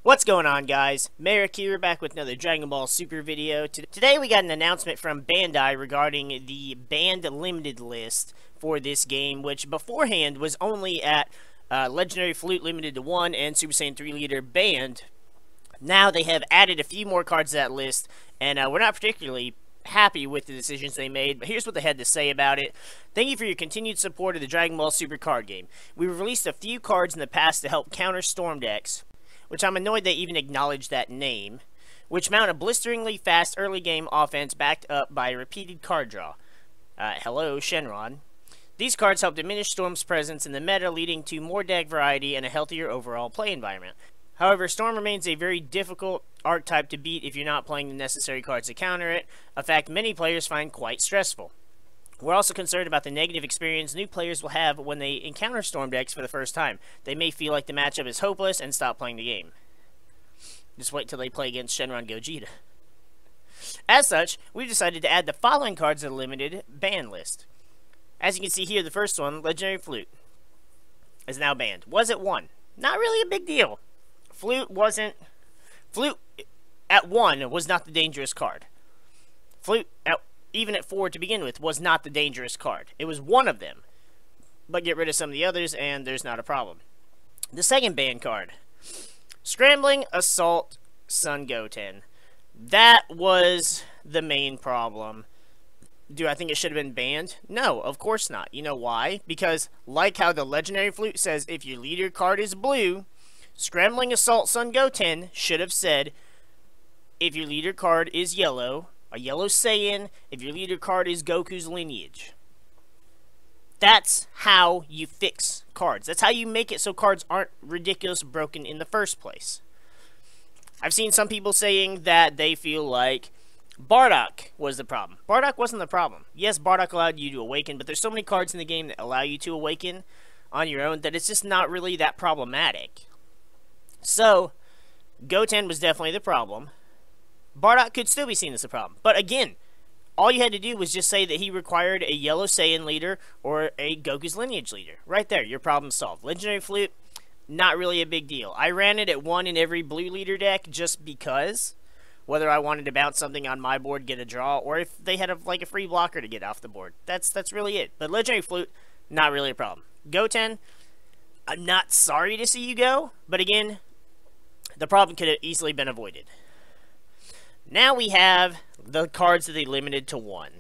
What's going on, guys? MariK here, back with another Dragon Ball Super video. Today we got an announcement from Bandai regarding the banned limited list for this game, which beforehand was only at Legendary Flute limited to 1 and Super Saiyan 3 leader banned. Now they have added a few more cards to that list, and we're not particularly happy with the decisions they made, but here's what they had to say about it. Thank you for your continued support of the Dragon Ball Super card game. We've released a few cards in the past to help counter Storm decks, which I'm annoyed they even acknowledged that name, which mount a blisteringly fast early game offense backed up by a repeated card draw. Hello, Shenron. These cards help diminish Storm's presence in the meta, leading to more deck variety and a healthier overall play environment. However, Storm remains a very difficult archetype to beat if you're not playing the necessary cards to counter it, a fact many players find quite stressful. We're also concerned about the negative experience new players will have when they encounter Storm decks for the first time. They may feel like the matchup is hopeless and stop playing the game. Just wait till they play against Shenron Gogeta. As such, we've decided to add the following cards to the limited ban list. As you can see here, the first one, Legendary Flute, is now banned. Was it 1? Not really a big deal. Flute at 1 was not the dangerous card. Flute even at 4 to begin with, was not the dangerous card. It was one of them. But get rid of some of the others, and there's not a problem. The second ban card. Scrambling Assault Son Goten. That was the main problem. Do I think it should have been banned? No, of course not. You know why? Because, like how the Legendary Flute says, if your leader card is blue, Scrambling Assault Son Goten should have said, if your leader card is yellow, a yellow Saiyan, if your leader card is Goku's lineage. That's how you fix cards. That's how you make it so cards aren't ridiculous broken in the first place. I've seen some people saying that they feel like Bardock was the problem. Bardock wasn't the problem. Yes, Bardock allowed you to awaken, but there's so many cards in the game that allow you to awaken on your own that it's just not really that problematic. So, Goten was definitely the problem. Bardock could still be seen as a problem. But again, all you had to do was just say that he required a yellow Saiyan leader or a Goku's lineage leader. Right there, your problem solved. Legendary Flute, not really a big deal. I ran it at 1 in every blue leader deck just because. Whether I wanted to bounce something on my board, get a draw, or if they had like a free blocker to get off the board. That's really it. But Legendary Flute, not really a problem. Goten, I'm not sorry to see you go. But again, the problem could have easily been avoided. Now we have the cards that they limited to 1.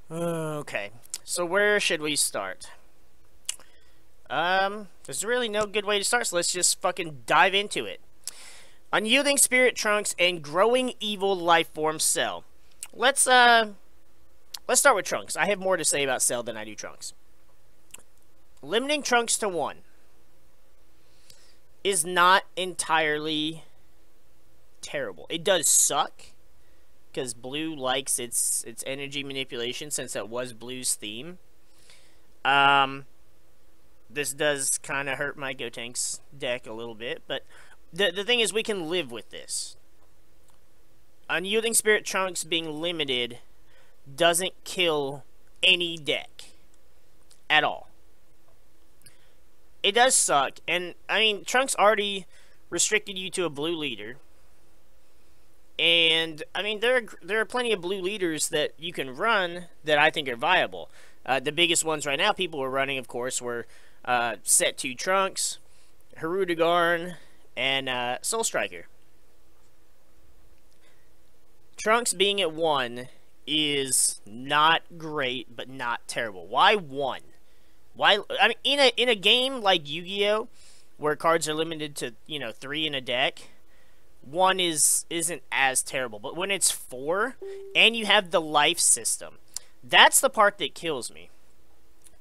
Okay, so where should we start? There's really no good way to start, so let's just fucking dive into it. Unyielding Spirit Trunks and Growing Evil Lifeform Cell. Let's start with Trunks. I have more to say about Cell than I do Trunks. Limiting Trunks to 1 is not entirely terrible. It does suck because blue likes its energy manipulation since that was blue's theme. This does kind of hurt my Gotenks deck a little bit, but the thing is we can live with this. Unyielding Spirit Trunks being limited doesn't kill any deck at all. It does suck, and I mean Trunks already restricted you to a blue leader. And, I mean, there are plenty of blue leaders that you can run that I think are viable. The biggest ones right now people were running, of course, were Set 2 Trunks, Hirudegarn, and Soul Striker. Trunks being at 1 is not great, but not terrible. Why 1? Why? I mean, in a game like Yu-Gi-Oh, where cards are limited to 3 in a deck, 1 isn't as terrible, but when it's 4 and you have the life system, that's the part that kills me.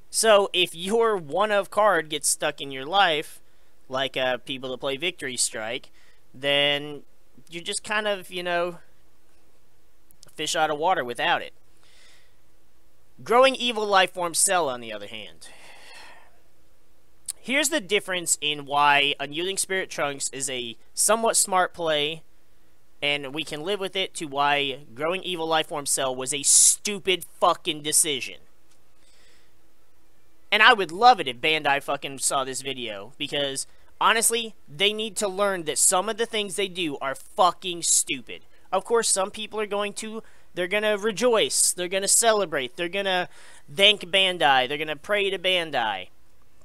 So if your 1 of card gets stuck in your life, like people that play Victory Strike, then you're just kind of, a fish out of water without it. Growing Evil Lifeform Cell, on the other hand. Here's the difference in why Unyielding Spirit Trunks is a somewhat smart play, and we can live with it, to why Growing Evil Lifeform Cell was a stupid fucking decision. And I would love it if Bandai fucking saw this video, because Honestly, they need to learn that some of the things they do are fucking stupid. Of course, some people are they're gonna rejoice, they're gonna celebrate, they're gonna thank Bandai, they're gonna pray to Bandai,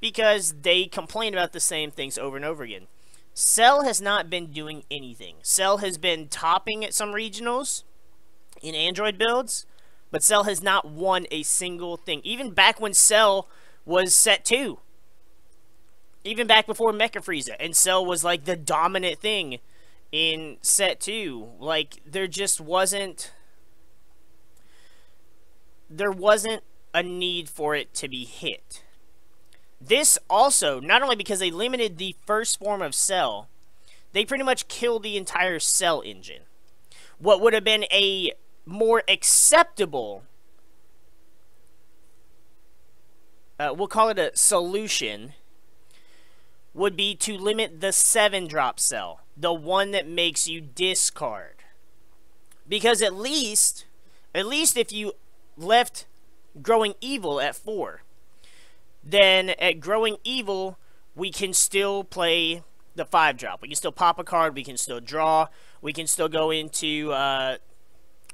because they complain about the same things over and over again. Cell has not been doing anything. Cell has been topping at some regionals in Android builds, but Cell has not won a single thing. Even back when Cell was set 2. Even back before Mecha Frieza, and Cell was like the dominant thing in set 2. Like, there wasn't a need for it to be hit. This also, not only because they limited the first form of Cell, they pretty much killed the entire Cell engine. What would have been a more acceptable, we'll call it a solution, would be to limit the 7-drop Cell, the one that makes you discard. Because at least if you left Growing Evil at 4, then at Growing Evil, we can still play the 5-drop. We can still pop a card, we can still draw, we can still go into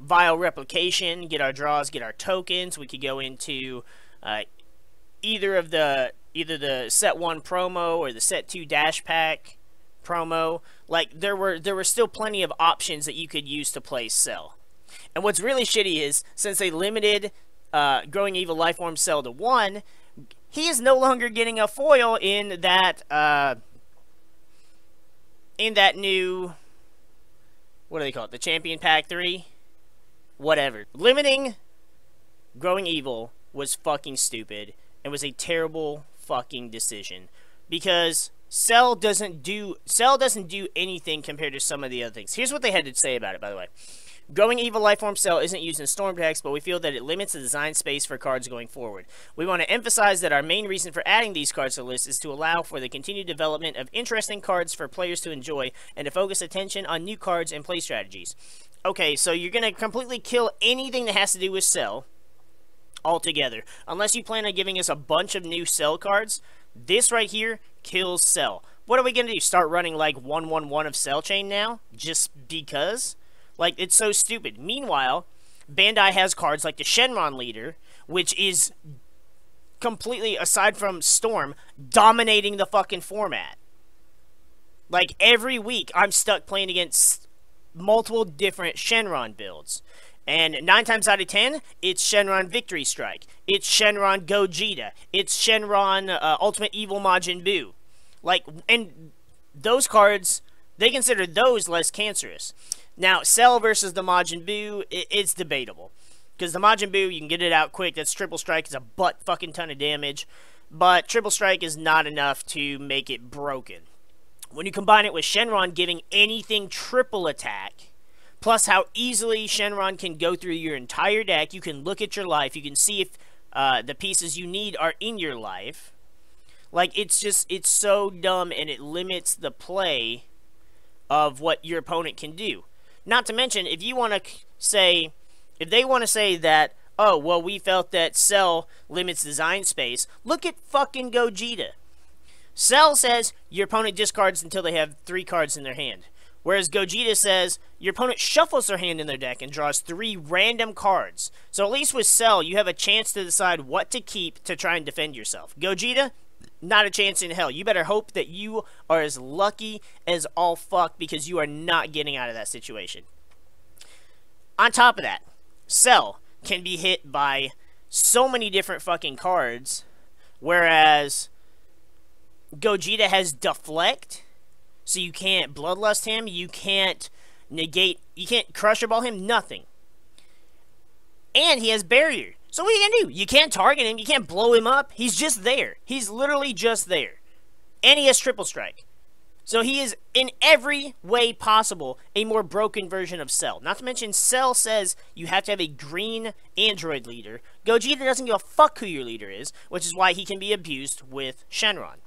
Vile Replication, get our draws, get our tokens. We could go into either the set 1 promo or the set 2 dash pack promo. Like, there were still plenty of options that you could use to play Cell. And what's really shitty is, since they limited Growing Evil Lifeform Cell to 1, he is no longer getting a foil in that new, what do they call it, the Champion Pack 3? Whatever. Limiting Growing Evil was fucking stupid and was a terrible fucking decision, because Cell doesn't do anything compared to some of the other things. Here's what they had to say about it, by the way. Growing Evil Lifeform Cell isn't used in Storm decks, but we feel that it limits the design space for cards going forward. We want to emphasize that our main reason for adding these cards to the list is to allow for the continued development of interesting cards for players to enjoy, and to focus attention on new cards and play strategies. Okay, so you're going to completely kill anything that has to do with Cell altogether. Unless you plan on giving us a bunch of new Cell cards, this right here kills Cell. What are we going to do? Start running like 1/1/1 of Cell Chain now? Just because? Like, it's so stupid. Meanwhile, Bandai has cards like the Shenron Leader, which is completely, aside from Storm, dominating the fucking format. Like, every week, I'm stuck playing against multiple different Shenron builds. And 9 times out of 10, it's Shenron Victory Strike. It's Shenron Gogeta. It's Shenron Ultimate Evil Majin Buu. Like, and those cards, they consider those less cancerous. Now, Cell versus the Majin Buu, it's debatable. Because the Majin Buu, you can get it out quick. That's Triple Strike. It's a butt fucking ton of damage. But Triple Strike is not enough to make it broken. When you combine it with Shenron giving anything triple attack, plus how easily Shenron can go through your entire deck, you can look at your life, you can see if the pieces you need are in your life. Like, it's so dumb, and it limits the play of what your opponent can do. Not to mention, if they want to say that, oh, well, we felt that Cell limits design space, look at fucking Gogeta. Cell says your opponent discards until they have 3 cards in their hand. Whereas Gogeta says your opponent shuffles their hand in their deck and draws 3 random cards. So at least with Cell, you have a chance to decide what to keep to try and defend yourself. Gogeta, not a chance in hell. You better hope that you are as lucky as all fuck, because you are not getting out of that situation. On top of that, Cell can be hit by so many different fucking cards, whereas Gogeta has Deflect, so you can't Bloodlust him, you can't negate, you can't Crusher Ball him, nothing. And he has Barrier. So what are you going to do? You can't target him. You can't blow him up. He's just there. He's literally just there. And he has Triple Strike. So he is, in every way possible, a more broken version of Cell. Not to mention, Cell says you have to have a green Android leader. Gogeta doesn't give a fuck who your leader is, which is why he can be abused with Shenron.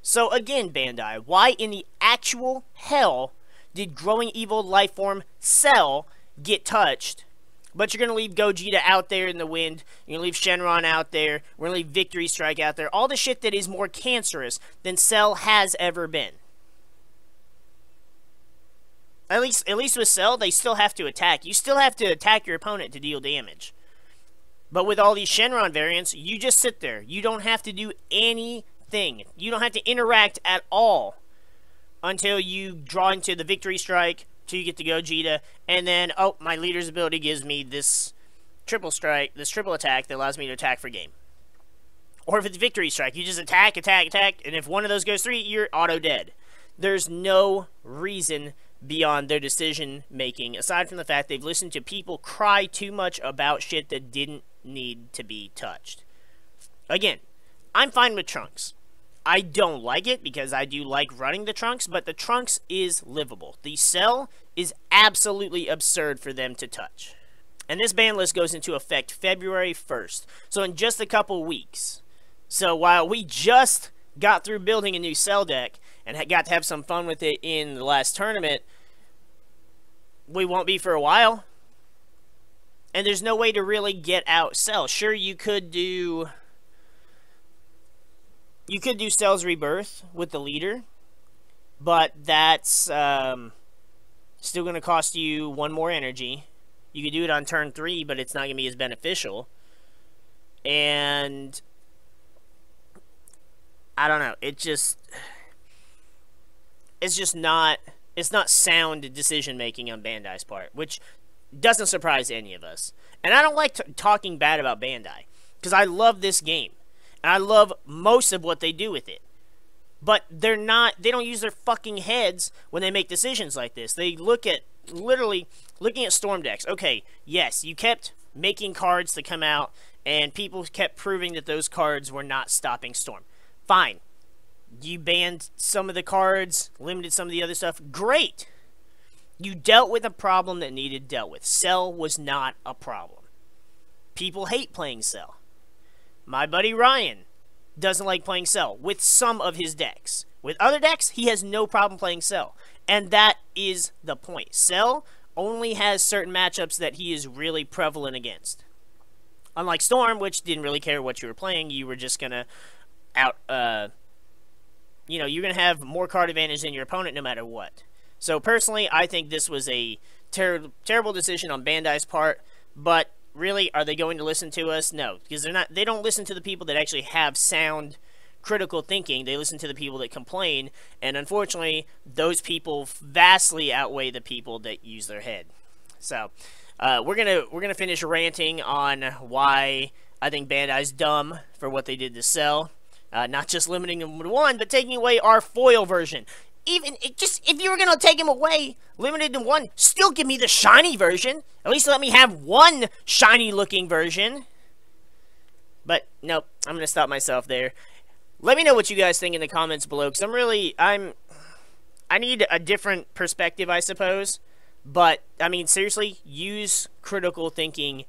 So again, Bandai, why in the actual hell did Growing Evil Lifeform Cell get touched But you're going to leave Gogeta out there in the wind. You're going to leave Shenron out there. We're going to leave Victory Strike out there. All the shit that is more cancerous than Cell has ever been. At least with Cell, they still have to attack. You still have to attack your opponent to deal damage. But with all these Shenron variants, you just sit there. You don't have to do anything. You don't have to interact at all until you draw into the Victory Strike, till you get to Gogeta, and then, oh, my leader's ability gives me this triple strike, this triple attack that allows me to attack for game. Or if it's Victory Strike, you just attack, attack, attack, and if one of those goes 3, you're auto-dead. There's no reason beyond their decision-making, aside from the fact they've listened to people cry too much about shit that didn't need to be touched. Again, I'm fine with Trunks. I don't like it because I do like running the Trunks, but the Trunks is livable. The Cell is absolutely absurd for them to touch. And this ban list goes into effect February 1st, so in just a couple weeks. So while we just got through building a new Cell deck and got to have some fun with it in the last tournament, we won't be for a while. And there's no way to really get out Cell. Sure, you could do Cell's Rebirth with the leader, but that's still going to cost you 1 more energy. You could do it on turn 3, but it's not going to be as beneficial. And I don't know. It's not sound decision making on Bandai's part, which doesn't surprise any of us. And I don't like talking bad about Bandai, because I love this game. And I love most of what they do with it. But they don't use their fucking heads when they make decisions like this. They look at, literally, looking at Storm decks. Okay, yes, you kept making cards to come out, and people kept proving that those cards were not stopping Storm. Fine. You banned some of the cards, limited some of the other stuff. Great. You dealt with a problem that needed dealt with. Cell was not a problem. People hate playing Cell. My buddy Ryan doesn't like playing Cell with some of his decks. With other decks, he has no problem playing Cell. And that is the point. Cell only has certain matchups that he is really prevalent against. Unlike Storm, which didn't really care what you were playing. You were just going to you're going to have more card advantage than your opponent no matter what. So personally, I think this was a terrible decision on Bandai's part, but really, are they going to listen to us? No, because they don't listen to the people that actually have sound critical thinking. They listen to the people that complain, and unfortunately, those people vastly outweigh the people that use their head. So, we're gonna finish ranting on why I think Bandai's dumb for what they did to Cell. Not just limiting them to 1, but taking away our foil version. If you were going to take him away, limited to 1, still give me the shiny version. At least let me have 1 shiny-looking version. But, nope, I'm going to stop myself there. Let me know what you guys think in the comments below, because I need a different perspective, I suppose. But, I mean, seriously, use critical thinking.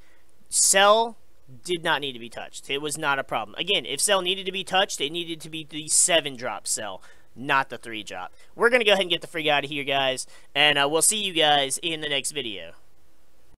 Cell did not need to be touched. It was not a problem. Again, if Cell needed to be touched, it needed to be the 7-drop Cell, not the 3-drop. We're going to go ahead and get the freak out of here, guys, and we'll see you guys in the next video.